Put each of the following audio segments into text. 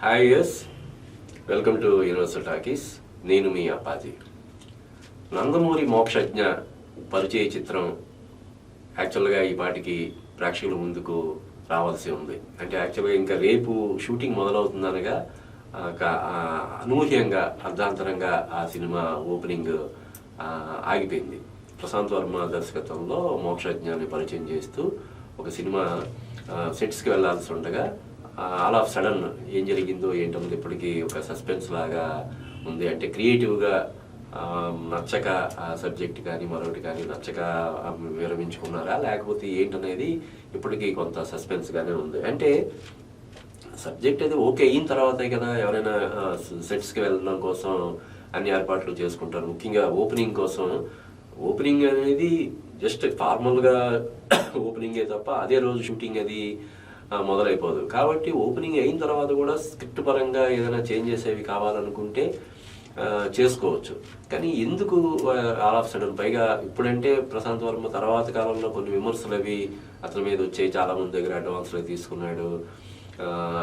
Hi yes, welcome to universal talkies. నేను మీ అప్పాజీ. నందమూరి మోక్షజ్ఞ పరిచయ చిత్రం యాక్చువల్గా ఈ పాటికి ప్రేక్షకుల ముందుకు రావాల్సి ఉంది. అంటే యాక్చువల్గా ఇంకా రేపు షూటింగ్ మొదలవుతుందనగా అనూహ్యంగా అర్ధాంతరంగా ఆ సినిమా ఓపెనింగ్ ఆగిపోయింది. ప్రశాంత్ వర్మ దర్శకత్వంలో మోక్షజ్ఞాన్ని పరిచయం చేస్తూ ఒక సినిమా సెట్స్కి వెళ్లాల్సి ఉండగా ఆల్ ఆఫ్ సడన్ ఏం జరిగిందో ఏంటన్నది ఇప్పటికీ ఒక సస్పెన్స్ లాగా ఉంది. అంటే క్రియేటివ్గా నచ్చక ఆ సబ్జెక్ట్ కానీ మరొకటి కానీ నచ్చక విరమించుకున్నారా లేకపోతే ఏంటనేది ఇప్పటికీ కొంత సస్పెన్స్గానే ఉంది. అంటే సబ్జెక్ట్ అది ఓకే అయిన తర్వాతే కదా ఎవరైనా సెట్స్కి వెళ్ళడం కోసం అన్ని ఏర్పాట్లు చేసుకుంటారు. ముఖ్యంగా ఓపెనింగ్ కోసం. ఓపెనింగ్ అనేది జస్ట్ ఫార్మల్గా ఓపెనింగే తప్ప అదే రోజు షూటింగ్ అది మొదలైపోదు. కాబట్టి ఓపెనింగ్ అయిన తర్వాత కూడా స్క్రిప్ట్ పరంగా ఏదైనా చేంజెస్ అవి కావాలనుకుంటే చేసుకోవచ్చు. కానీ ఎందుకు ఆల్ ఆఫ్ సడన్, పైగా ఇప్పుడంటే ప్రశాంత్ వర్మ తర్వాత కాలంలో కొన్ని విమర్శలు అవి అతని మీద వచ్చాయి. చాలా మంది దగ్గర అడ్వాన్స్లు తీసుకున్నాడు,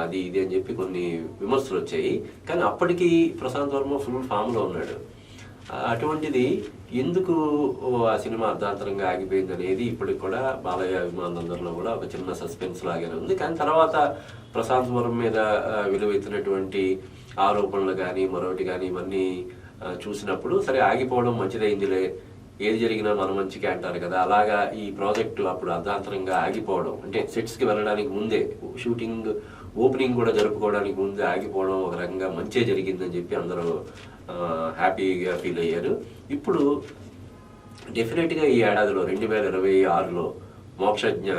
అది ఇది అని చెప్పి కొన్ని విమర్శలు వచ్చాయి. కానీ అప్పటికి ప్రశాంత్ వర్మ ఫుల్ ఫామ్లో ఉన్నాడు. అటువంటిది ఎందుకు ఆ సినిమా అర్ధాంతరంగా ఆగిపోయింది అనేది ఇప్పటికి కూడా బాలయ్య అభిమానులందరిలో కూడా ఒక చిన్న సస్పెన్స్ లాగానే ఉంది. కానీ తర్వాత ప్రశాంత్ వర్మ మీద విలువెత్తినటువంటి ఆరోపణలు కానీ మరొకటి కానీ ఇవన్నీ చూసినప్పుడు సరే ఆగిపోవడం మంచిదైందిలే, ఏది జరిగినా మన మంచిగా అంటారు కదా. అలాగా ఈ ప్రాజెక్టు అప్పుడు అర్ధాంతరంగా ఆగిపోవడం, అంటే సెట్స్కి వెళ్ళడానికి ముందే షూటింగ్ ఓపెనింగ్ కూడా జరుపుకోవడానికి ముందే ఆగిపోవడం ఒక రకంగా మంచే జరిగిందని చెప్పి అందరూ హ్యాపీగా ఫీల్ అయ్యారు. ఇప్పుడు డెఫినెట్గా ఈ ఏడాదిలో 2026లో మోక్షజ్ఞ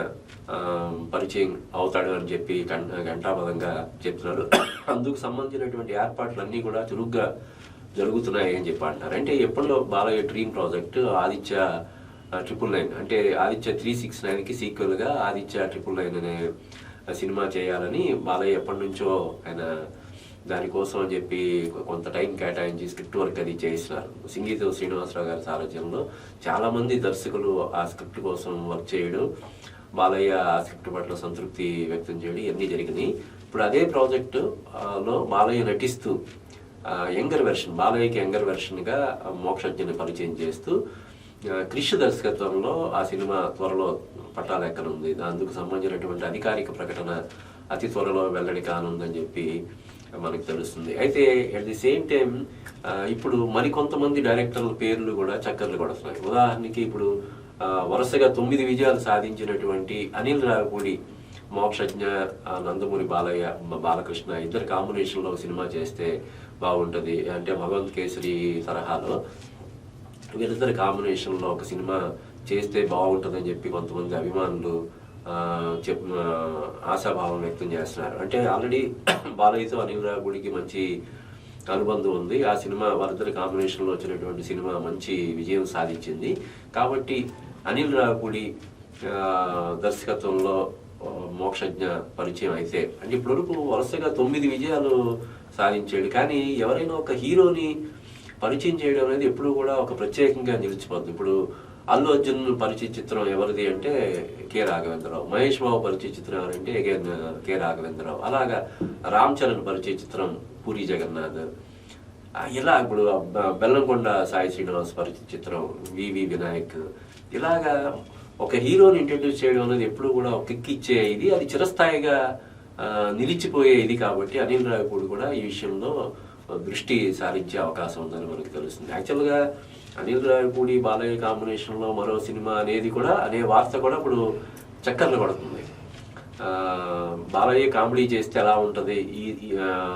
పరిచయం అవుతాడు అని చెప్పి ఘంటాపదంగా చెప్తున్నారు. అందుకు సంబంధించినటువంటి ఏర్పాట్లన్నీ కూడా చురుగ్గా జరుగుతున్నాయి అని చెప్పి అంటారు. అంటే ఎప్పటిలో బాలయ్య డ్రీమ్ ప్రాజెక్ట్ ఆదిత్య 999, అంటే ఆదిత్య 369కి సీక్వెల్గా ఆదిత్య 999 అనే సినిమా చేయాలని బాలయ్య ఎప్పటి నుంచో ఆయన దానికోసం అని చెప్పి కొంత టైం కేటాయించి స్క్రిప్ట్ వర్క్ అది చేసినారు. సింగీత శ్రీనివాసరావు గారి సారథ్యంలో చాలామంది దర్శకులు ఆ స్క్రిప్ట్ కోసం వర్క్ చేయడం, బాలయ్య ఆ స్క్రిప్ట్ పట్ల సంతృప్తి వ్యక్తం చేయడం ఇవన్నీ జరిగినాయి. ఇప్పుడు అదే ప్రాజెక్టులో బాలయ్య నటిస్తూ యంగర్ వెర్షన్, బాలయ్యకి యంగర్ వెర్షన్గా మోక్షజ్ఞని పరిచయం చేస్తూ క్రిష్ దర్శకత్వంలో ఆ సినిమా త్వరలో పట్టాలెక్కనుంది. అందుకు సంబంధించినటువంటి అధికారిక ప్రకటన అతి త్వరలో వెల్లడి కానుందని చెప్పి మనకు తెలుస్తుంది. అయితే అట్ ది సేమ్ టైం ఇప్పుడు మరికొంతమంది డైరెక్టర్ల పేర్లు కూడా చక్కర్లు కొడుతున్నాయి. ఉదాహరణకి ఇప్పుడు వరుసగా 9 విజయాలు సాధించినటువంటి అనిల్ రావిపూడి మోక్షజ్ఞ, నందమూరి బాలకృష్ణ ఇద్దరు కాంబినేషన్లో ఒక సినిమా చేస్తే బాగుంటుంది. అంటే భగవంత్ కేసరి తరహాలో వీళ్ళిద్దరి కాంబినేషన్లో ఒక సినిమా చేస్తే బాగుంటుందని చెప్పి కొంతమంది అభిమానులు ఆశాభావం వ్యక్తం చేస్తున్నారు. అంటే ఆల్రెడీ బాలయ్యతో అనిల్ రావిపూడికి మంచి అనుబంధం ఉంది. ఆ సినిమా వాళ్ళిద్దరి కాంబినేషన్లో వచ్చినటువంటి సినిమా మంచి విజయం సాధించింది. కాబట్టి అనిల్ రావిపూడి దర్శకత్వంలో మోక్షజ్ఞ పరిచయం అయితే, అంటే ఇప్పటివరకు వరుసగా 9 విజయాలు సాధించాడు. కానీ ఎవరైనా ఒక హీరోని పరిచయం చేయడం అనేది ఎప్పుడు కూడా ఒక ప్రత్యేకంగా నిలిచిపోతుంది. ఇప్పుడు అల్లు అర్జున్ పరిచయ చిత్రం ఎవరిది అంటే కె రాఘవేంద్రరావు, మహేష్ బాబు పరిచయ చిత్రం ఎవరంటే అగైన్ కె రాఘవేంద్రరావు, అలాగా రామ్ చరణ్ పరిచయ చిత్రం పూరి జగన్నాథ్, ఇలా ఇప్పుడు బెల్లంకొండ సాయి శ్రీనివాస్ పరిచయ చిత్రం వివి వినాయక్. ఇలాగా ఒక హీరోని ఇంట్రడ్యూస్ చేయడం అనేది ఎప్పుడు కూడా ఒక కిక్ ఇచ్చే ఇది, అది చిరస్థాయిగా నిలిచిపోయే ఇది. కాబట్టి అనిల్ రావిపూడి కూడా ఈ విషయంలో దృష్టి సారించే అవకాశం ఉందని మనకు తెలుస్తుంది. యాక్చువల్గా అనిల్ రావిపూడి బాలయ్య కాంబినేషన్లో మరో సినిమా అనేది కూడా అనే వార్త కూడా ఇప్పుడు చక్కర్లు కొడుతుంది. బాలయ్య కామెడీ చేస్తే ఎలా ఉంటుంది,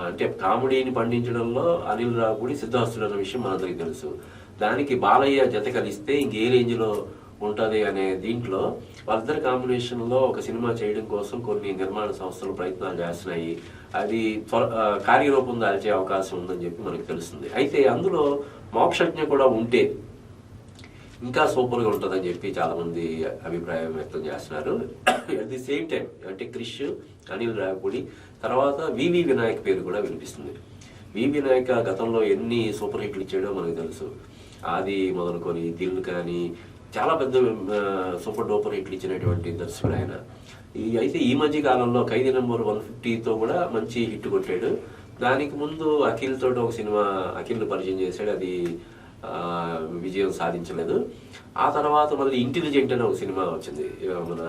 అంటే కామెడీని పండించడంలో అనిల్ రావిపూడి సిద్ధాస్తుడు అన్న విషయం మనందరికీ తెలుసు. దానికి బాలయ్య జత కలిస్తే ఇంకే రేంజ్లో ఉంటుంది అనే దీంట్లో వాళ్ళిద్దరి కాంబినేషన్లో ఒక సినిమా చేయడం కోసం కొన్ని నిర్మాణ సంస్థలు ప్రయత్నాలు చేస్తున్నాయి. అది కార్యరూపం దాల్చే అవకాశం ఉందని చెప్పి మనకు తెలుస్తుంది. అయితే అందులో మోక్షజ్ఞ కూడా ఉంటే ఇంకా సూపర్గా ఉంటుందని చెప్పి చాలామంది అభిప్రాయం వ్యక్తం చేస్తున్నారు. అట్ ది సేమ్ టైం అంటే క్రిష్, అనిల్ రావిపూడి తర్వాత వివి వినాయక్ పేరు కూడా వినిపిస్తుంది. వివి వినాయక్ గతంలో ఎన్ని సూపర్ హిట్లు ఇచ్చాడో మనకు తెలుసు. ఆది మొదలుకొని దిల్ కానీ చాలా పెద్ద సూపర్ డూపర్ హిట్లు ఇచ్చినటువంటి దర్శకుడు ఆయన. అయితే ఈ మధ్య కాలంలో ఖైదీ నెంబర్ 150తో కూడా మంచి హిట్ కొట్టాడు. దానికి ముందు అఖిల్ తోటి ఒక సినిమా అఖిల్ని పరిచయం చేశాడు, అది విజయం సాధించలేదు. ఆ తర్వాత మళ్ళీ ఇంటెలిజెంట్ అనే ఒక సినిమా వచ్చింది మన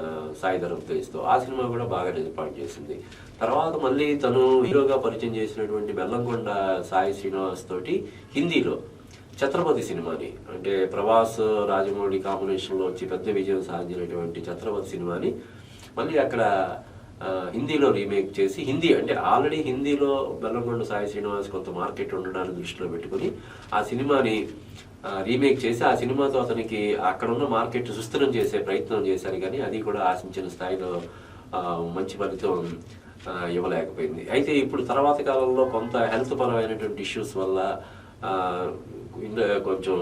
సాయి ధరమ్ తేజ్తో, ఆ సినిమా కూడా బాగా డిసప్పాయింట్ చేసింది. తర్వాత మళ్ళీ తను హీరోగా పరిచయం చేసినటువంటి బెల్లంకొండ సాయి శ్రీనివాస్ తోటి హిందీలో ఛత్రపతి సినిమాని, అంటే ప్రభాస్ రాజమౌళి కాంబినేషన్లో వచ్చి పెద్ద విజయం సాధించినటువంటి ఛత్రపతి సినిమాని మళ్ళీ అక్కడ హిందీలో రీమేక్ చేసి, హిందీ అంటే ఆల్రెడీ హిందీలో బెల్లంకొండ సాయి శ్రీనివాస్ కొంత మార్కెట్ ఉండడాన్ని దృష్టిలో పెట్టుకుని ఆ సినిమాని రీమేక్ చేసి ఆ సినిమాతో అతనికి అక్కడ ఉన్న మార్కెట్ సుస్థిరం చేసే ప్రయత్నం చేశారు, కానీ అది కూడా ఆశించిన స్థాయిలో మంచి ఫలితం ఇవ్వలేకపోయింది. అయితే ఇప్పుడు తర్వాత కాలంలో కొంత హెల్త్ పరమైనటువంటి ఇష్యూస్ వల్ల కొంచెం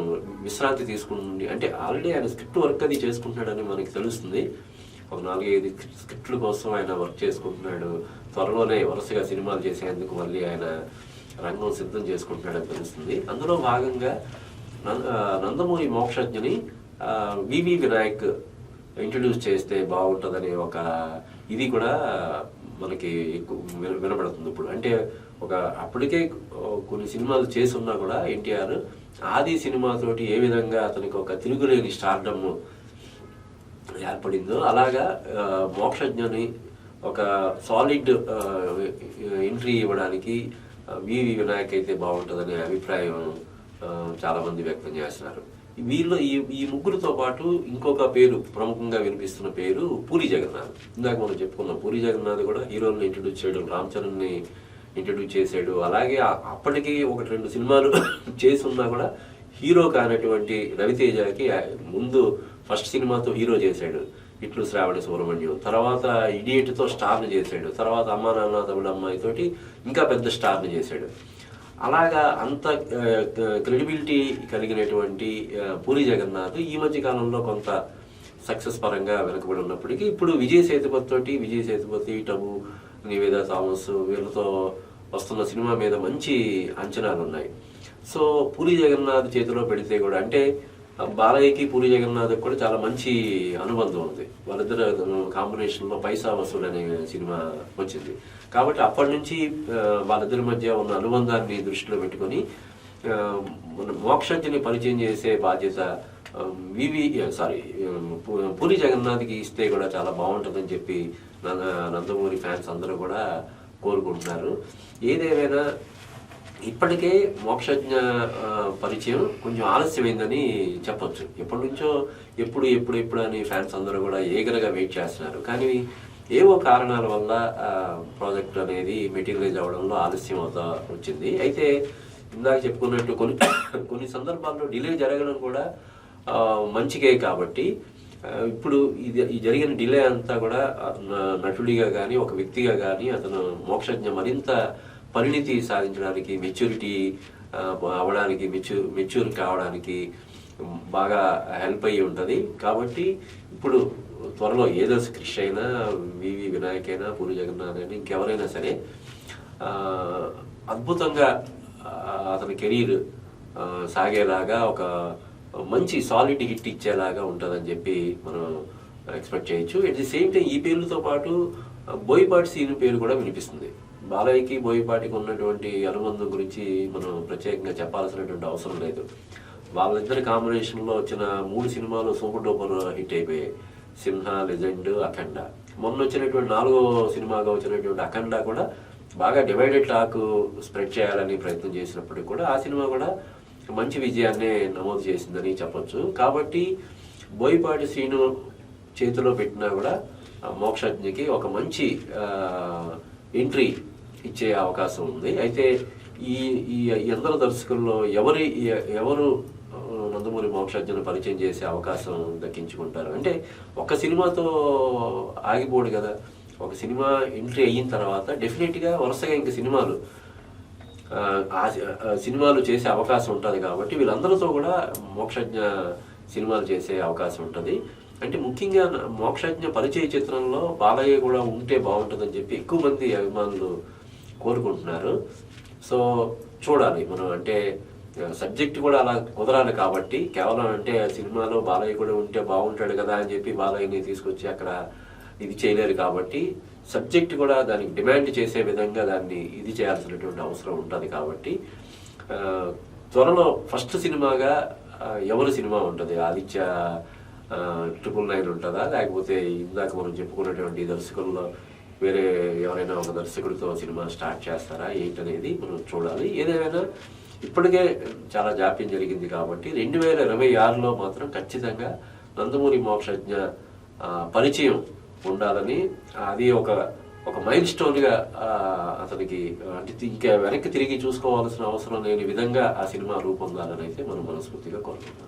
విశ్రాంతి తీసుకుంటుంది. అంటే ఆల్రెడీ ఆయన స్క్రిప్ట్ వర్క్ అది చేసుకుంటున్నాడని మనకి తెలుస్తుంది. ఒక 4-5 స్క్రిప్ట్ల కోసం ఆయన వర్క్ చేసుకుంటున్నాడు. త్వరలోనే వరుసగా సినిమాలు చేసేందుకు మళ్ళీ ఆయన రంగం సిద్ధం చేసుకుంటున్నాడని తెలుస్తుంది. అందులో భాగంగా నందమూరి మోక్షజ్ఞని వివి వినాయక్ ఇంట్రడ్యూస్ చేస్తే బాగుంటుందనే ఒక ఇది కూడా మనకి ఎక్కువ వినపడుతుంది ఇప్పుడు. అంటే అప్పటికే కొన్ని సినిమాలు చేసి ఉన్నా కూడా ఎన్టీఆర్ ఆది సినిమాతోటి ఏ విధంగా అతనికి ఒక తిరుగులేని స్టార్డమ్ ఏర్పడిందో అలాగా మోక్షజ్ఞని ఒక సాలిడ్ ఎంట్రీ ఇవ్వడానికి వివి వినాయక్ అయితే బాగుంటుందనే అభిప్రాయం చాలా మంది వ్యక్తం చేస్తున్నారు. వీళ్ళు ఈ ముగ్గురితో పాటు ఇంకొక పేరు ప్రముఖంగా వినిపిస్తున్న పేరు పూరి జగన్నాథ్. ఇందాక మనం చెప్పుకున్నాం, పూరి జగన్నాథ్ కూడా హీరోని ఇంట్రడ్యూస్ చేయడం, రామ్ చరణ్ని ఇంట్రడ్యూస్ చేశాడు. అలాగే అప్పటికి 1-2 సినిమాలు చేసి ఉన్నా కూడా హీరో కానటువంటి రవితేజకి ముందు ఫస్ట్ సినిమాతో హీరో చేశాడు, ఇట్లు శ్రావణి సుబ్రహ్మణ్యం. తర్వాత ఇడియట్తో స్టార్ని చేశాడు. తర్వాత అమ్మా నాన్న తమిళ అమ్మాయితోటి ఇంకా పెద్ద స్టార్ని చేశాడు. అలాగా అంత క్రెడిబిలిటీ కలిగినటువంటి పూరి జగన్నాథ్ ఈ మధ్య కాలంలో కొంత సక్సెస్ పరంగా వెనకబడి ఉన్నప్పటికీ ఇప్పుడు విజయ్ సేతుపతి, టబు, నివేదా థామస్ వీళ్ళతో వస్తున్న సినిమా మీద మంచి అంచనాలు ఉన్నాయి. సో పూరి జగన్నాథ్ చేతిలో పెడితే కూడా, అంటే బాలయ్యకి పూరి జగన్నాథ్ కూడా చాలా మంచి అనుబంధం ఉంది. వాళ్ళిద్దరు కాంబినేషన్లో పైసా వసూలు అనే సినిమా వచ్చింది కాబట్టి అప్పటి నుంచి వాళ్ళిద్దరి మధ్య ఉన్న అనుబంధాన్ని దృష్టిలో పెట్టుకొని మోక్షజ్ఞని పరిచయం చేసే బాధ్యత పూరి జగన్నాథ్కి ఇస్తే కూడా చాలా బాగుంటుందని చెప్పి నందమూరి ఫ్యాన్స్ అందరూ కూడా కోరుకుంటున్నారు. ఏదేమైనా ఇప్పటికే మోక్షజ్ఞ పరిచయం కొంచెం ఆలస్యమైందని చెప్పొచ్చు. ఎప్పటి నుంచో ఎప్పుడు అని ఫ్యాన్స్ అందరూ కూడా ఏగరగా వెయిట్ చేస్తున్నారు. కానీ ఏవో కారణాల వల్ల ప్రాజెక్ట్ అనేది మెటీరియలైజ్ అవ్వడంలో ఆలస్యం అవుతా వచ్చింది. అయితే ఇందాక చెప్పుకున్నట్టు కొన్ని సందర్భాల్లో డిలే జరగడం కూడా మంచికే. కాబట్టి ఇప్పుడు ఈ జరిగిన డిలే అంతా కూడా నటుడిగా కానీ ఒక వ్యక్తిగా కానీ అతను మోక్షజ్ఞ మరింత పరిణితి సాధించడానికి, మెచ్యూరిటీ అవ్వడానికి, మెచ్యూర్ కావడానికి బాగా హెల్ప్ అయ్యి ఉంటుంది. కాబట్టి ఇప్పుడు త్వరలో ఏదో క్రిష్ అయినా, వివి వినాయక్ అయినా, పూరి జగన్నాథ్ అయినా, ఇంకెవరైనా సరే అద్భుతంగా అతని కెరీర్ సాగేలాగా ఒక మంచి సాలిడ్ హిట్ ఇచ్చేలాగా ఉంటుందని చెప్పి మనం ఎక్స్పెక్ట్ చేయొచ్చు. అట్ ది సేమ్ టైం ఈ పేర్లతో పాటు బోయపాటి సీను పేరు కూడా వినిపిస్తుంది. బాలయ్యకి బోయపాటికి ఉన్నటువంటి అనుబంధం గురించి మనం ప్రత్యేకంగా చెప్పాల్సినటువంటి అవసరం లేదు. వాళ్ళిద్దరి కాంబినేషన్లో వచ్చిన 3 సినిమాలు సూపర్ డూపర్ హిట్ అయిపోయాయి. సింహ, లెజెండ్, అఖండ. మొన్న వచ్చినటువంటి 4వ సినిమాగా వచ్చినటువంటి అఖండ కూడా బాగా డివైడెడ్ టాక్ స్ప్రెడ్ చేయాలని ప్రయత్నం చేసినప్పటికీ కూడా ఆ సినిమా కూడా మంచి విజయాన్ని నమోదు చేసిందని చెప్పొచ్చు. కాబట్టి బోయపాటి శ్రీను చేతిలో పెట్టినా కూడా మోక్షజ్ఞకి ఒక మంచి ఎంట్రీ ఇచ్చే అవకాశం ఉంది. అయితే ఈ ఎందరో దర్శకుల్లో ఎవరు నందమూరి మోక్షజ్ఞను పరిచయం చేసే అవకాశం దక్కించుకుంటారు? అంటే ఒక సినిమాతో ఆగిపోడు కదా. ఒక సినిమా ఎంట్రీ అయిన తర్వాత డెఫినెట్గా వరుసగా ఇంక సినిమాలు చేసే అవకాశం ఉంటుంది. కాబట్టి వీళ్ళందరితో కూడా మోక్షజ్ఞ సినిమాలు చేసే అవకాశం ఉంటుంది. అంటే ముఖ్యంగా మోక్షజ్ఞ పరిచయ చిత్రంలో బాలయ్య కూడా ఉంటే బాగుంటుందని చెప్పి ఎక్కువ మంది అభిమానులు కోరుకుంటున్నారు. సో చూడాలి మనం. అంటే సబ్జెక్ట్ కూడా అలా కుదరాలి కాబట్టి కేవలం అంటే సినిమాలో బాలయ్య కూడా ఉంటే బాగుంటాడు కదా అని చెప్పి బాలయ్యని తీసుకొచ్చి అక్కడ ఇది చేయలేరు కాబట్టి సబ్జెక్ట్ కూడా దానికి డిమాండ్ చేసే విధంగా దాన్ని ఇది చేయాల్సినటువంటి అవసరం ఉంటుంది కాబట్టి త్వరలో ఫస్ట్ సినిమాగా ఎవరి సినిమా ఉంటుంది? ఆదిత్య 999 ఉంటుందా, లేకపోతే ఇందాక మనం చెప్పుకున్నటువంటి దర్శకుల్లో వేరే ఎవరైనా ఒక దర్శకుడితో సినిమా స్టార్ట్ చేస్తారా ఏంటనేది మనం చూడాలి. ఏదేమైనా ఇప్పటికే చాలా జాప్యం జరిగింది కాబట్టి 2026లో మాత్రం ఖచ్చితంగా నందమూరి మోక్షజ్ఞ పరిచయం ఉండాలని, అది ఒక మైల్ స్టోన్గా అతనికి అంటే ఇంకా వెనక్కి తిరిగి చూసుకోవాల్సిన అవసరం లేని విధంగా ఆ సినిమా రూపొందాలని అయితే మనం మనస్ఫూర్తిగా కోరుకుంటున్నాం.